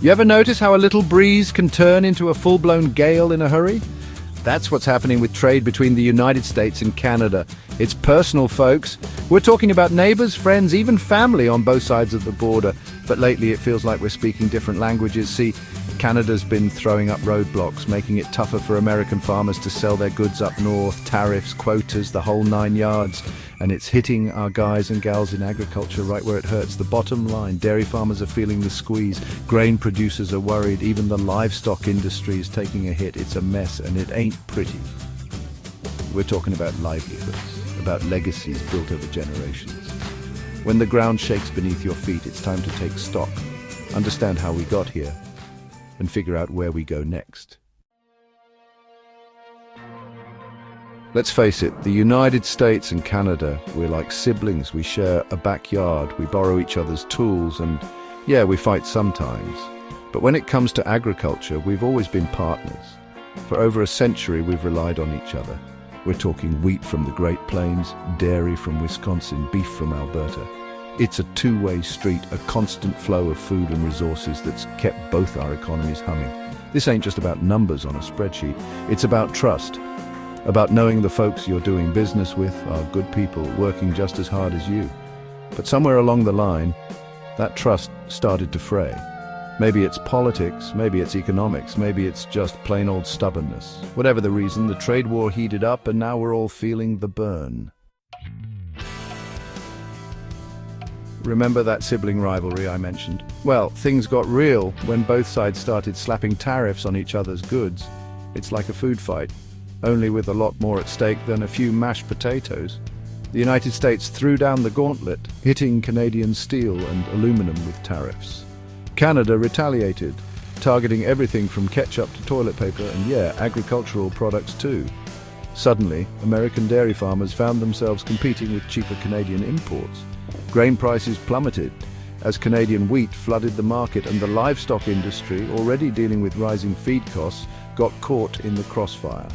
You ever notice how a little breeze can turn into a full-blown gale in a hurry? That's what's happening with trade between the United States and Canada. It's personal, folks. We're talking about neighbors, friends, even family on both sides of the border. But lately it feels like we're speaking different languages. See, Canada's been throwing up roadblocks, making it tougher for American farmers to sell their goods up north, tariffs, quotas, the whole 9 yards. And it's hitting our guys and gals in agriculture right where it hurts. The bottom line, dairy farmers are feeling the squeeze. Grain producers are worried. Even the livestock industry is taking a hit. It's a mess, and it ain't pretty. We're talking about livelihoods, about legacies built over generations. When the ground shakes beneath your feet, it's time to take stock, understand how we got here, and figure out where we go next. Let's face it, the United States and Canada, we're like siblings. We share a backyard, we borrow each other's tools, and yeah, we fight sometimes. But when it comes to agriculture, we've always been partners. For over a century, we've relied on each other. We're talking wheat from the Great Plains, dairy from Wisconsin, beef from Alberta. It's a two-way street, a constant flow of food and resources that's kept both our economies humming. This ain't just about numbers on a spreadsheet. It's about trust. About knowing the folks you're doing business with are good people working just as hard as you. But somewhere along the line, that trust started to fray. Maybe it's politics, maybe it's economics, maybe it's just plain old stubbornness. Whatever the reason, the trade war heated up and now we're all feeling the burn. Remember that sibling rivalry I mentioned? Well, things got real when both sides started slapping tariffs on each other's goods. It's like a food fight, only with a lot more at stake than a few mashed potatoes. The United States threw down the gauntlet, hitting Canadian steel and aluminum with tariffs. Canada retaliated, targeting everything from ketchup to toilet paper and, yeah, agricultural products too. Suddenly, American dairy farmers found themselves competing with cheaper Canadian imports. Grain prices plummeted as Canadian wheat flooded the market, and the livestock industry, already dealing with rising feed costs, got caught in the crossfire.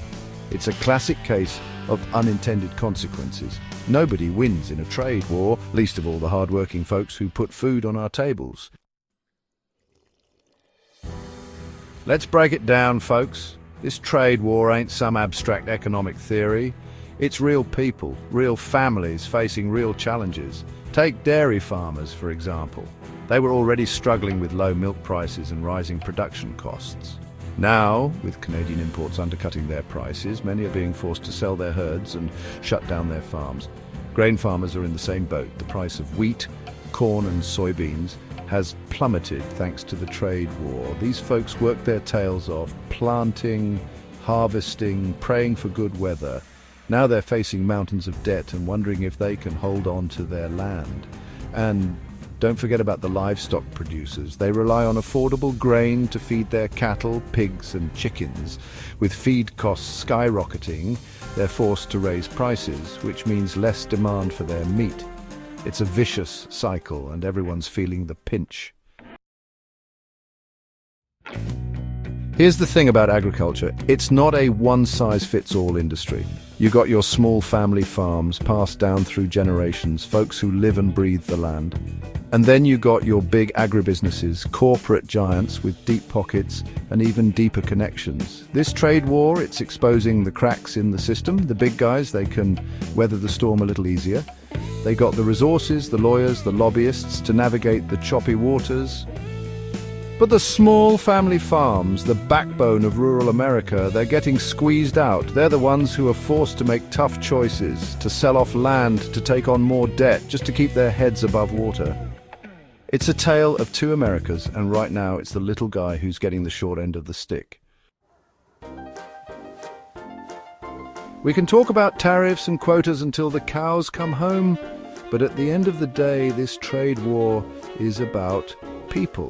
It's a classic case of unintended consequences. Nobody wins in a trade war, least of all the hard-working folks who put food on our tables. Let's break it down, folks. This trade war ain't some abstract economic theory. It's real people, real families facing real challenges. Take dairy farmers, for example. They were already struggling with low milk prices and rising production costs. Now, with Canadian imports undercutting their prices, many are being forced to sell their herds and shut down their farms. Grain farmers are in the same boat. The price of wheat, corn and soybeans has plummeted thanks to the trade war. These folks work their tails off, planting, harvesting, praying for good weather. Now they're facing mountains of debt and wondering if they can hold on to their land. And don't forget about the livestock producers. They rely on affordable grain to feed their cattle, pigs and chickens. With feed costs skyrocketing, they're forced to raise prices, which means less demand for their meat. It's a vicious cycle, and everyone's feeling the pinch. Here's the thing about agriculture. It's not a one-size-fits-all industry. You got your small family farms passed down through generations, folks who live and breathe the land. And then you got your big agribusinesses, corporate giants with deep pockets and even deeper connections. This trade war, it's exposing the cracks in the system. The big guys, they can weather the storm a little easier. They got the resources, the lawyers, the lobbyists to navigate the choppy waters. But the small family farms, the backbone of rural America, they're getting squeezed out. They're the ones who are forced to make tough choices, to sell off land, to take on more debt, just to keep their heads above water. It's a tale of two Americas, and right now it's the little guy who's getting the short end of the stick. We can talk about tariffs and quotas until the cows come home, but at the end of the day, this trade war is about people.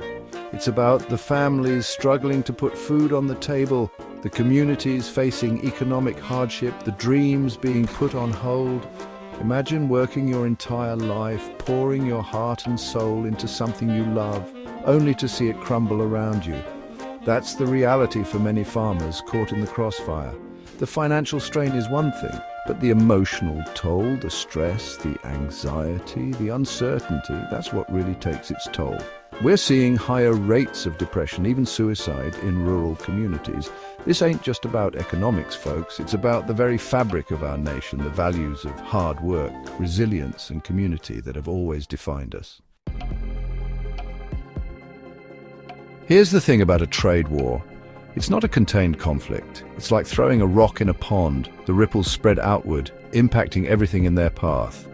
It's about the families struggling to put food on the table, the communities facing economic hardship, the dreams being put on hold. Imagine working your entire life, pouring your heart and soul into something you love, only to see it crumble around you. That's the reality for many farmers caught in the crossfire. The financial strain is one thing, but the emotional toll, the stress, the anxiety, the uncertainty, that's what really takes its toll. We're seeing higher rates of depression, even suicide, in rural communities. This ain't just about economics, folks. It's about the very fabric of our nation, the values of hard work, resilience, and community that have always defined us. Here's the thing about a trade war. It's not a contained conflict. It's like throwing a rock in a pond. The ripples spread outward, impacting everything in their path.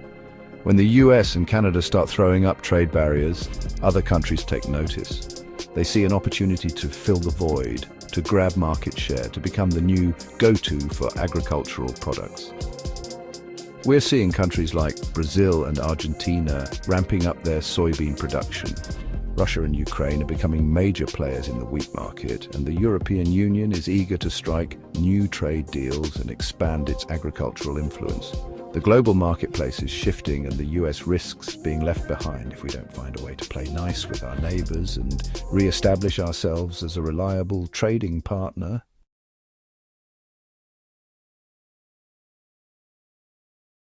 When the US and Canada start throwing up trade barriers, other countries take notice. They see an opportunity to fill the void, to grab market share, to become the new go-to for agricultural products. We're seeing countries like Brazil and Argentina ramping up their soybean production. Russia and Ukraine are becoming major players in the wheat market, and the European Union is eager to strike new trade deals and expand its agricultural influence. The global marketplace is shifting, and the US risks being left behind if we don't find a way to play nice with our neighbors and re-establish ourselves as a reliable trading partner.